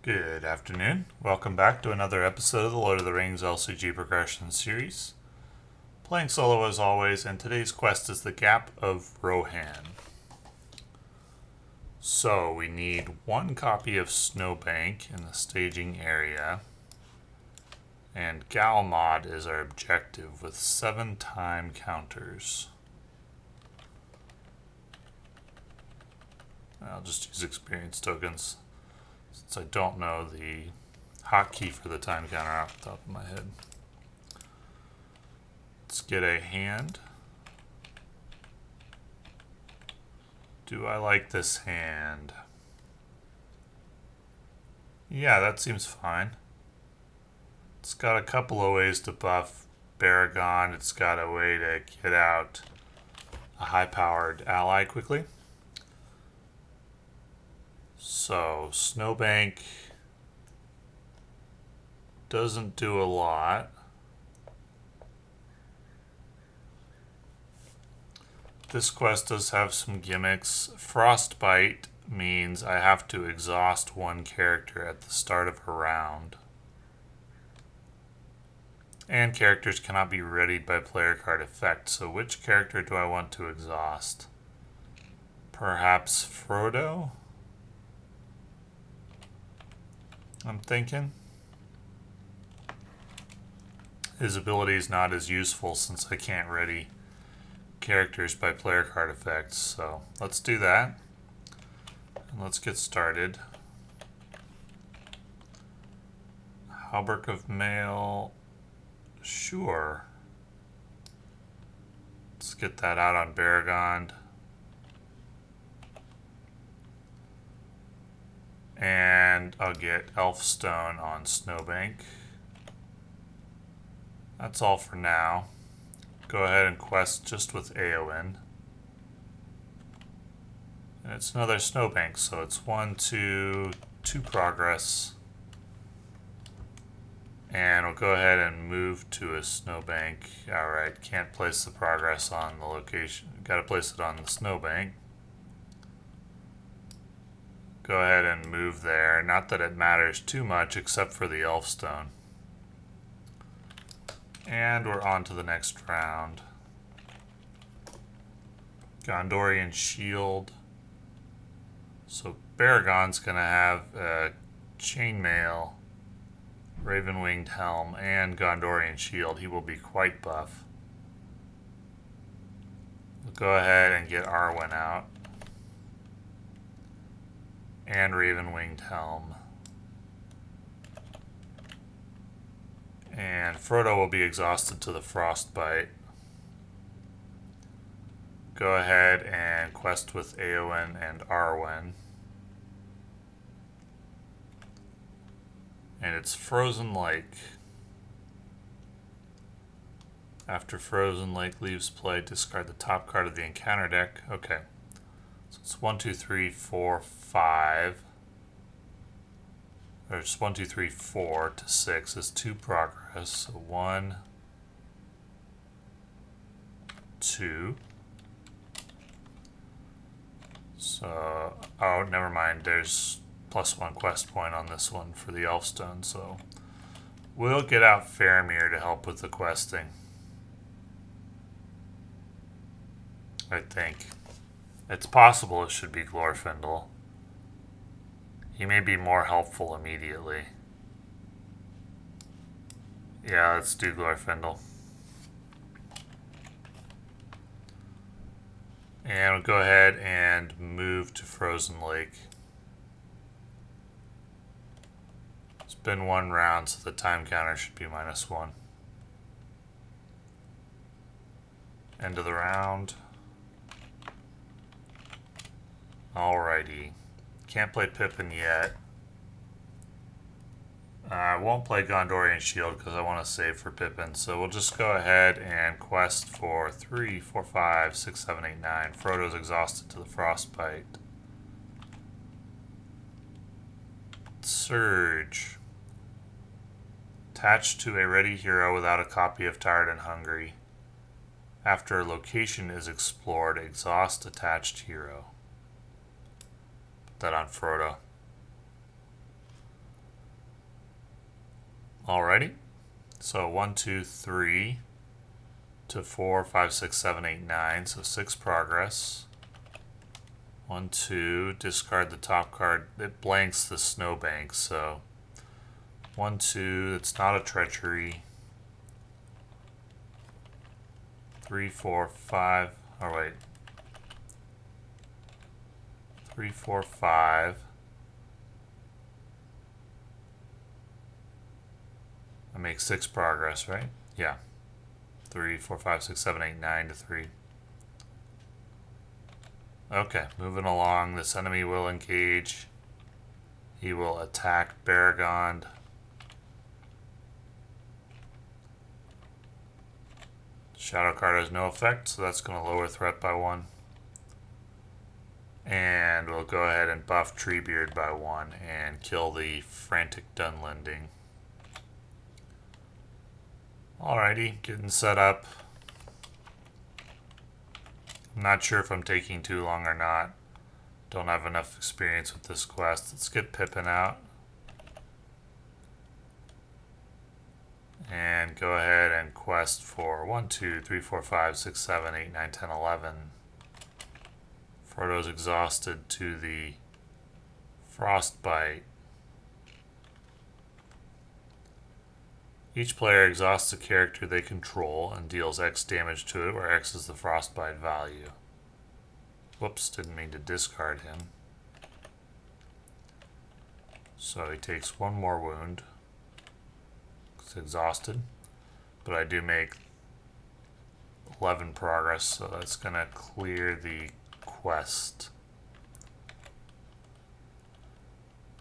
Good afternoon. Welcome back to another episode of the Lord of the Rings LCG Progression Series. Playing solo as always, and today's quest is the Gap of Rohan. So we need one copy of Snowbank in the staging area, and Galmod is our objective with 7 time counters. I'll just use experience tokens, since I don't know the hotkey for the time counter off the top of my head. Let's get a hand. Do I like this hand? Yeah, that seems fine. It's got a couple of ways to buff Beregond. It's got a way to get out a high-powered ally quickly. So, Snowbank doesn't do a lot. This quest does have some gimmicks. Frostbite means I have to exhaust one character at the start of a round. And characters cannot be readied by player card effect. So which character do I want to exhaust? Perhaps Frodo? I'm thinking. His ability is not as useful since I can't ready characters by player card effects, so let's do that. And let's get started. Hauberk of Mail, sure. Let's get that out on Beregond. And I'll get Elfstone on Snowbank. That's all for now. Go ahead and quest just with Éowyn. And it's another Snowbank, so it's 1, 2, 2 progress. And we'll go ahead and move to a Snowbank. Alright, can't place the progress on the location. Gotta place it on the Snowbank. Go ahead and move there. Not that it matters too much except for the Elfstone. And we're on to the next round. Gondorian Shield. So Beregond's going to have Chainmail, Raven-Winged Helm, and Gondorian Shield. He will be quite buff. We'll go ahead and get Arwen out. And Raven-Winged Helm. And Frodo will be exhausted to the Frostbite. Go ahead and quest with Éowyn and Arwen. And it's Frozen Lake. After Frozen Lake leaves play, discard the top card of the encounter deck. Okay. So it's 1, 2, 3, 4, 5. There's 1, 2, 3, 4 to 6 is 2 progress. So 1, 2. So, oh, never mind. There's +1 quest point on this one for the Elfstone. So we'll get out Faramir to help with the questing. I think. It's possible it should be Glorfindel. He may be more helpful immediately. Yeah, let's do Glorfindel. And we'll go ahead and move to Frozen Lake. It's been 1 round, so the time counter should be -1. End of the round. Alrighty. Can't play Pippin yet. I won't play Gondorian Shield because I want to save for Pippin. So we'll just go ahead and quest for 3, 4, 5, 6, 7, 8, 9. Frodo's exhausted to the Frostbite. Surge. Attached to a ready hero without a copy of Tired and Hungry. After a location is explored, exhaust attached hero. Put that on Frodo. Alrighty. So 1, 2, 3 to 4, 5, 6, 7, 8, 9. So 6 progress. 1, 2. Discard the top card. It blanks the snowbank. So 1, 2. It's not a treachery. 3, 4, 5. Oh, wait. 3, 4, 5. I make 6 progress, right? Yeah. 3, 4, 5, 6, 7, 8, 9 to 3. Okay, moving along. This enemy will engage. He will attack Beregond. Shadow card has no effect, so that's going to lower threat by 1. And we'll go ahead and buff Treebeard by 1 and kill the frantic Dunlending. Alrighty, getting set up. I'm not sure if I'm taking too long or not. Don't have enough experience with this quest. Let's get Pippin out. And go ahead and quest for 1, 2, 3, 4, 5, 6, 7, 8, 9, 10, 11. Frodo's exhausted to the Frostbite. Each player exhausts a character they control and deals X damage to it, where X is the Frostbite value. Whoops, didn't mean to discard him. So he takes 1 more wound. He's exhausted. But I do make 11 progress, so that's going to clear the quest.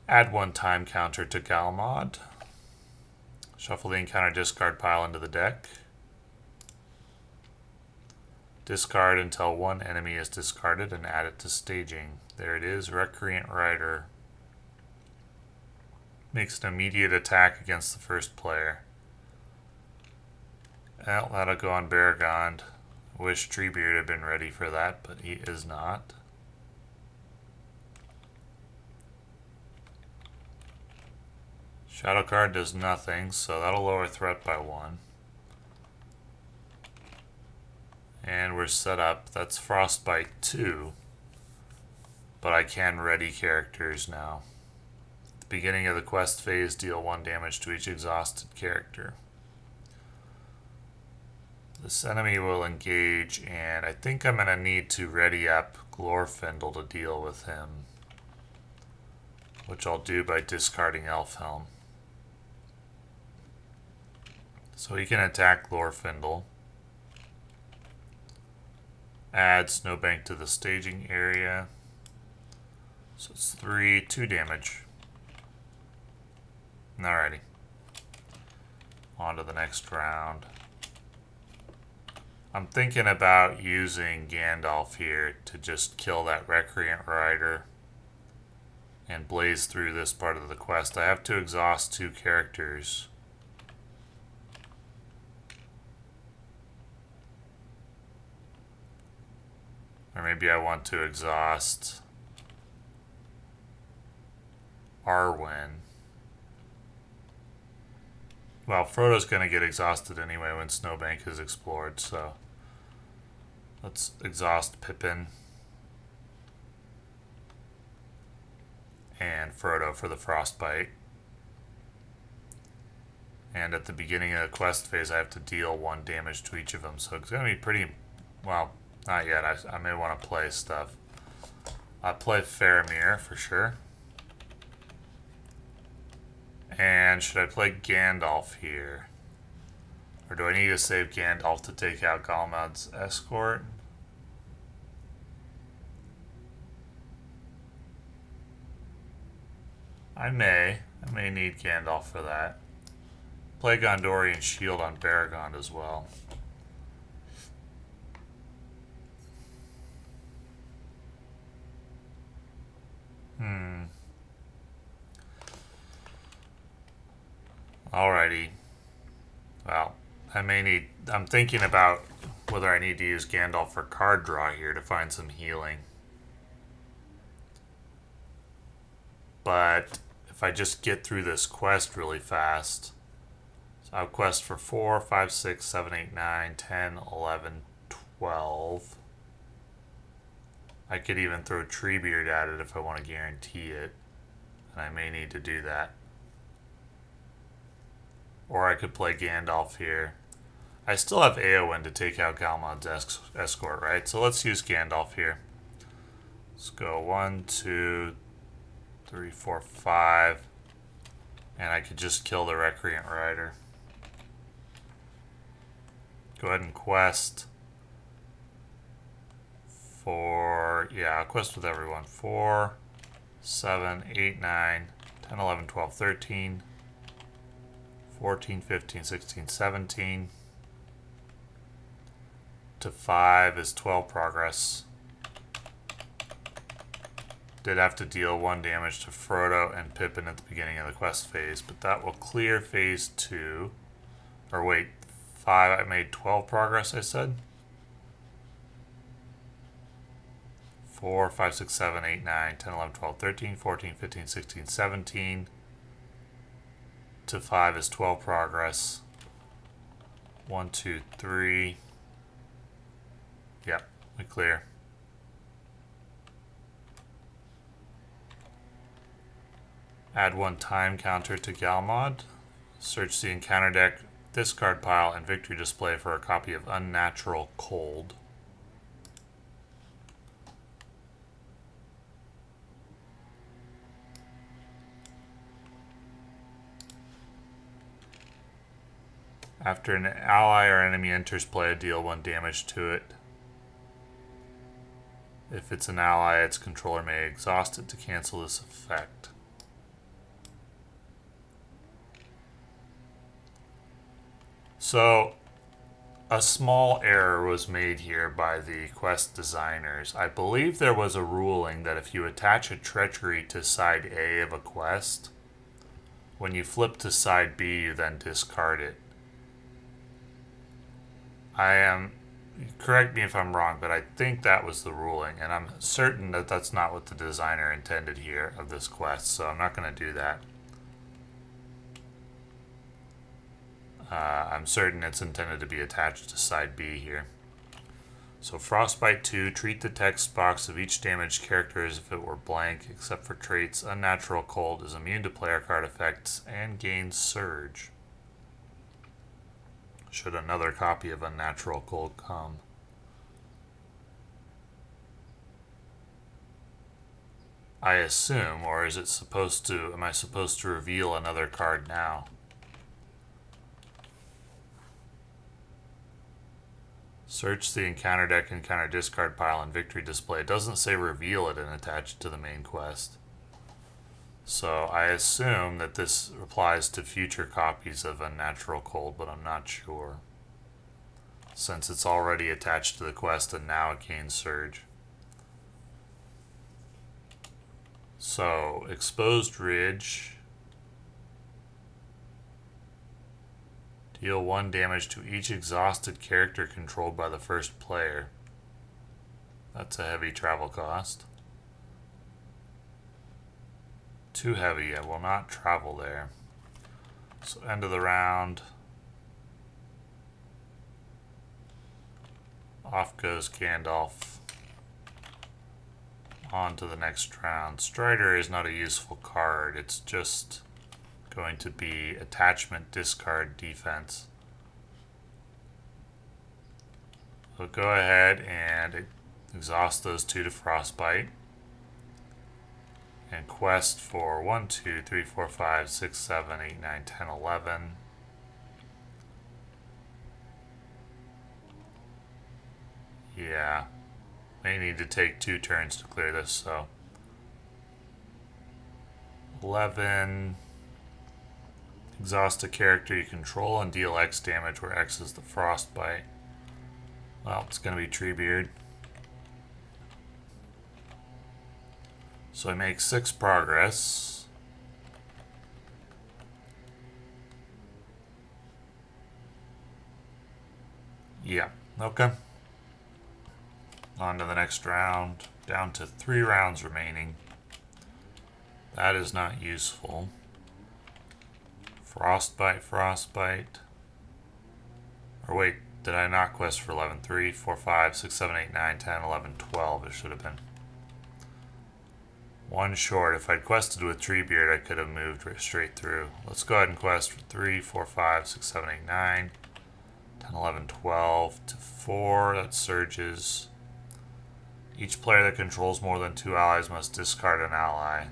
Add 1 time counter to Galmod. Shuffle the encounter discard pile into the deck. Discard until 1 enemy is discarded and add it to staging. There it is, Recreant Rider. Makes an immediate attack against the first player. Well, that'll go on Beregond. Wish Treebeard had been ready for that, but he is not. Shadow card does nothing, so that'll lower threat by 1. And we're set up. That's Frostbite 2. But I can ready characters now. At the beginning of the quest phase, deal 1 damage to each exhausted character. This enemy will engage, and I think I'm going to need to ready up Glorfindel to deal with him. Which I'll do by discarding Elfhelm. So he can attack Glorfindel. Add Snowbank to the staging area. So it's 2 damage. Alrighty. On to the next round. I'm thinking about using Gandalf here to just kill that Recreant Rider and blaze through this part of the quest. I have to exhaust 2 characters. Or maybe I want to exhaust Arwen. Well, Frodo's going to get exhausted anyway when Snowbank is explored, so let's exhaust Pippin and Frodo for the Frostbite. And at the beginning of the quest phase, I have to deal 1 damage to each of them, so it's going to be pretty, well, not yet. I may want to play stuff. I play Faramir for sure. And should I play Gandalf here? Or do I need to save Gandalf to take out Galmad's escort? I may need Gandalf for that. Play Gondorian Shield on Beregond as well. Alrighty. Well, I'm thinking about whether I need to use Gandalf for card draw here to find some healing. But if I just get through this quest really fast, I'll quest for 4, 5, 6, 7, 8, 9, 10, 11, 12. I could even throw Treebeard at it if I want to guarantee it. And I may need to do that. Or I could play Gandalf here. I still have Éowyn to take out Galmad's escort, right? So let's use Gandalf here. Let's go 1, 2, 3, 4, 5. And I could just kill the Recreant Rider. Go ahead and quest for, yeah, I'll quest with everyone. 4, 7, 8, 9, 10, 11, 12, 13, 14, 15, 16, 17. To 5 is 12 progress. Did have to deal 1 damage to Frodo and Pippin at the beginning of the quest phase, but that will clear phase 2. Or wait, 5, I made 12 progress, I said? 4, 5, 6, 7, 8, 9, 10, 11, 12, 13, 14, 15, 16, 17. To 5 is 12 progress. 1, 2, 3. Yep, we clear. Add 1 time counter to Galmod. Search the encounter deck, discard pile, and victory display for a copy of Unnatural Cold. After an ally or enemy enters play, deal 1 damage to it. If it's an ally, its controller may exhaust it to cancel this effect. So, a small error was made here by the quest designers. I believe there was a ruling that if you attach a treachery to side A of a quest, when you flip to side B, you then discard it. Correct me if I'm wrong, but I think that was the ruling, and I'm certain that that's not what the designer intended here of this quest, so I'm not going to do that. I'm certain it's intended to be attached to side B here. So Frostbite 2, treat the text box of each damaged character as if it were blank, except for traits. Unnatural Cold is immune to player card effects and gains Surge. Should another copy of Unnatural Cold come. I assume, or is it supposed to, am I supposed to reveal another card now? Search the encounter deck, encounter discard pile, and victory display. It doesn't say reveal it and attach it to the main quest. So I assume that this applies to future copies of Unnatural Cold, but I'm not sure. Since it's already attached to the quest and now it gains Surge. So, Exposed Ridge. Deal 1 damage to each exhausted character controlled by the first player. That's a heavy travel cost. Too heavy, I will not travel there. So end of the round. Off goes Gandalf. On to the next round. Strider is not a useful card, it's just going to be attachment, discard, defense. So go ahead and exhaust those 2 to Frostbite. And quest for 1, 2, 3, 4, 5, 6, 7, 8, 9, 10, 11. Yeah. May need to take 2 turns to clear this, so. 11. Exhaust a character you control and deal X damage, where X is the Frostbite. Well, it's going to be Treebeard. So I make 6 progress. Yeah, okay. On to the next round. Down to 3 rounds remaining. That is not useful. Frostbite, Frostbite. Or wait, did I not quest for 11? 3, 4, 5, 6, 7, 8, 9, 10, 11, 12. It should have been. One short. If I'd quested with Treebeard, I could have moved straight through. Let's go ahead and quest for 3, 4, 5, 6, 7, 8, 9, 10, 11, 12 to 4. That surges. Each player that controls more than 2 allies must discard an ally.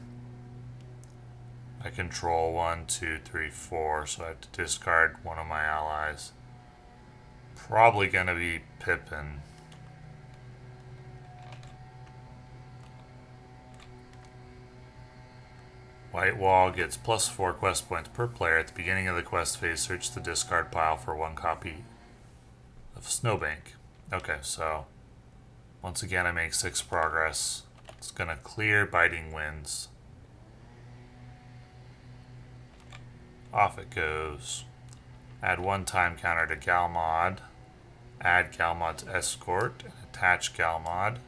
I control 1, 2, 3, 4, so I have to discard one of my allies. Probably going to be Pippin. White Wall gets +4 quest points per player. At the beginning of the quest phase, search the discard pile for 1 copy of Snowbank. Okay, so once again I make 6 progress. It's going to clear Biting Winds. Off it goes. Add 1 time counter to Galmod. Add Galmod to Escort. And attach Galmod.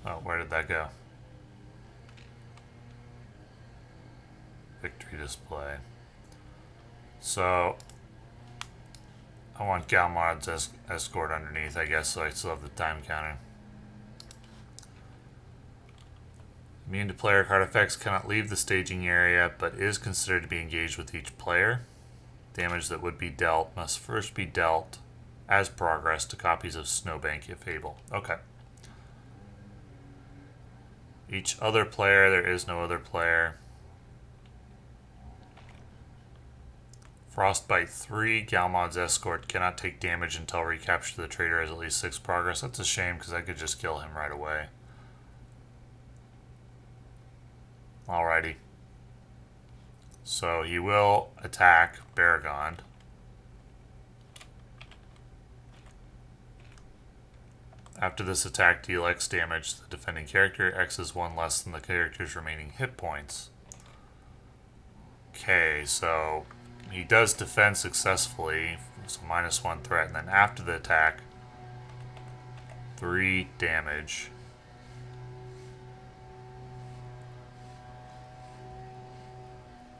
Oh, where did that go? Victory display. So I want Galmod's escort underneath, I guess, so I still have the time counter. Immune to player card effects, cannot leave the staging area, but is considered to be engaged with each player. Damage that would be dealt must first be dealt as progress to copies of Snowbank if able. Okay. Each other player, there is no other player. Frostbite 3, Galmod's escort cannot take damage until recapture the traitor has at least 6 progress. That's a shame because I could just kill him right away. Alrighty. So he will attack Beregond. After this attack, deal X damage to the defending character. X is 1 less than the character's remaining hit points. Okay, so he does defend successfully, so -1 threat, and then after the attack, 3 damage.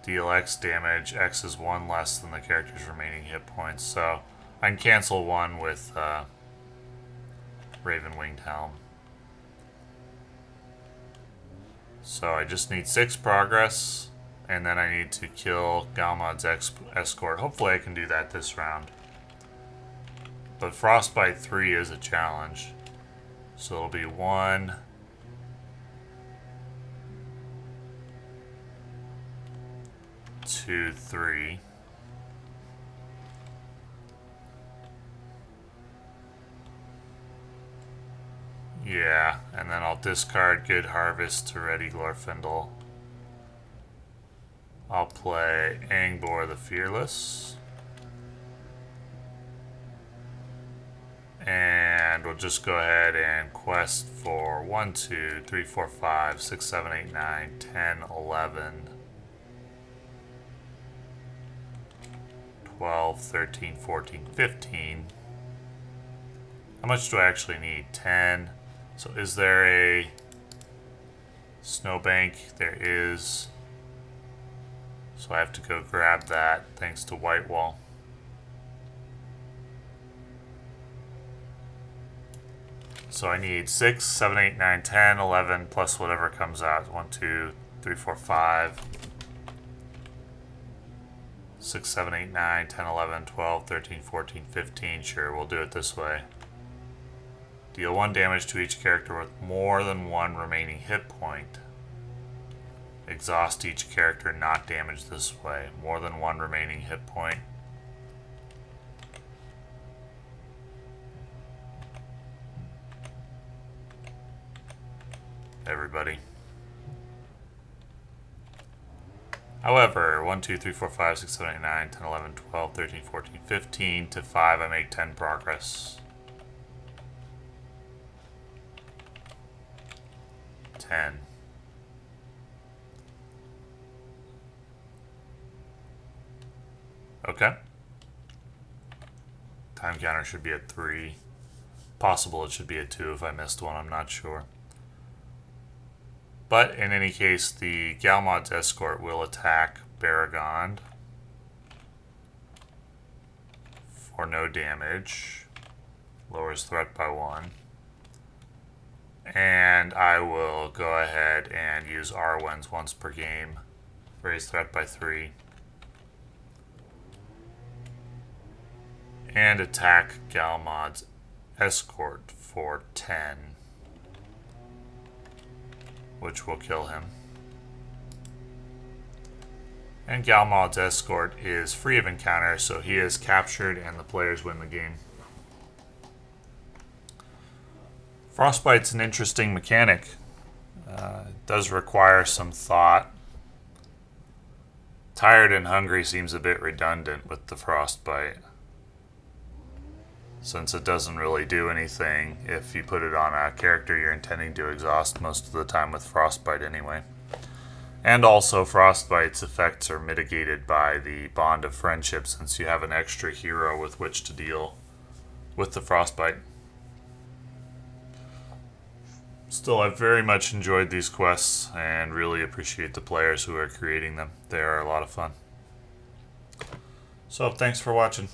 Deal X damage. X is 1 less than the character's remaining hit points, so I can cancel 1 with Raven-Winged Helm. So I just need 6 progress, and then I need to kill Galmod's escort. Hopefully I can do that this round. But Frostbite 3 is a challenge. So it'll be 1, 2, 3. Yeah, and then I'll discard Good Harvest to ready Glorfindel. I'll play Angbor the Fearless. And we'll just go ahead and quest for 1, 2, 3, 4, 5, 6, 7, 8, 9, 10, 11, 12, 13, 14, 15. How much do I actually need? 10. So is there a Snowbank? There is. So I have to go grab that thanks to White Wall. So I need 6, 7, 8, 9, 10, 11, plus whatever comes out. 1, 2, 3, 4, 5, 6, 7, 8, 9, 10, 11, 12, 13, 14, 15. Sure, we'll do it this way. Deal 1 damage to each character with more than 1 remaining hit point. Exhaust each character not damaged this way. More than 1 remaining hit point. Everybody. However, 1, 2, 3, 4, 5, 6, 7, 8, 9, 10, 11, 12, 13, 14, 15 to 5, I make 10 progress. 10. Okay. time counter should be at 3. Possible it should be at 2 if I missed one, I'm not sure. But in any case, the Galmod's escort will attack Beregond for no damage. Lowers threat by 1. And I will go ahead and use Arwen's once per game. Raise threat by 3. And attack Galmod's escort for 10. Which will kill him. And Galmod's escort is free of encounter, so he is captured and the players win the game. Frostbite's an interesting mechanic. It does require some thought. Tired and hungry seems a bit redundant with the Frostbite, since it doesn't really do anything if you put it on a character you're intending to exhaust most of the time with Frostbite anyway. And also, Frostbite's effects are mitigated by the bond of friendship, since you have an extra hero with which to deal with the Frostbite. Still, I've very much enjoyed these quests and really appreciate the players who are creating them. They are a lot of fun. So, thanks for watching.